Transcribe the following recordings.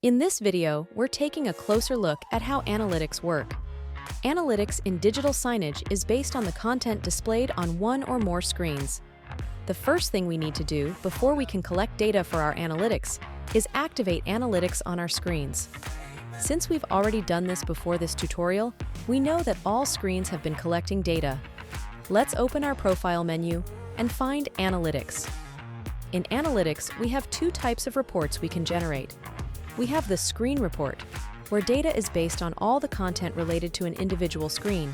In this video, we're taking a closer look at how analytics work. Analytics in digital signage is based on the content displayed on one or more screens. The first thing we need to do before we can collect data for our analytics is activate analytics on our screens. Since we've already done this before this tutorial, we know that all screens have been collecting data. Let's open our profile menu and find Analytics. In Analytics, we have two types of reports we can generate. We have the Screen Report, where data is based on all the content related to an individual screen,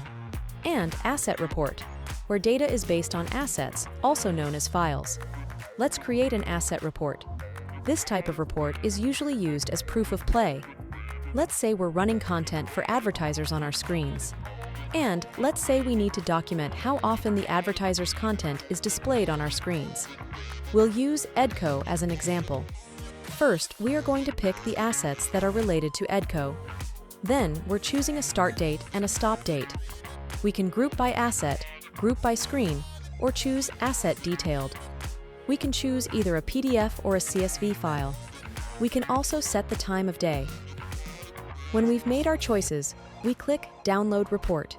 and Asset Report, where data is based on assets, also known as files. Let's create an Asset Report. This type of report is usually used as proof of play. Let's say we're running content for advertisers on our screens. And let's say we need to document how often the advertiser's content is displayed on our screens. We'll use EDCO as an example. First, we are going to pick the assets that are related to EDCO. Then, we're choosing a start date and a stop date. We can group by asset, group by screen, or choose Asset Detailed. We can choose either a PDF or a CSV file. We can also set the time of day. When we've made our choices, we click Download Report.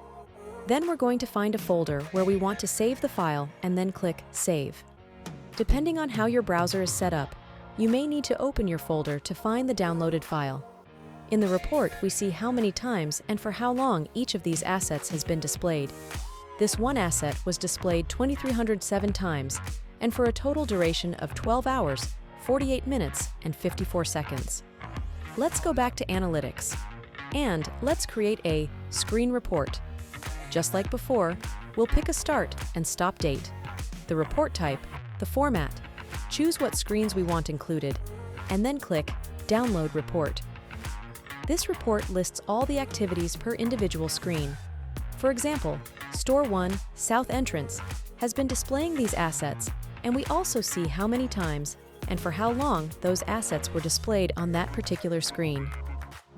Then we're going to find a folder where we want to save the file and then click Save. Depending on how your browser is set up, you may need to open your folder to find the downloaded file. In the report, we see how many times and for how long each of these assets has been displayed. This one asset was displayed 2,307 times, and for a total duration of 12 hours, 48 minutes, and 54 seconds. Let's go back to Analytics, and let's create a Screen Report. Just like before, we'll pick a start and stop date, the report type, the format, choose what screens we want included, and then click Download Report. This report lists all the activities per individual screen. For example, Store 1, South Entrance, has been displaying these assets, and we also see how many times and for how long those assets were displayed on that particular screen.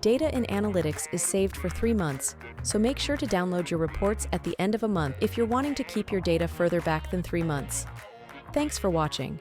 Data in Analytics is saved for 3 months, so make sure to download your reports at the end of a month if you're wanting to keep your data further back than 3 months. Thanks for watching.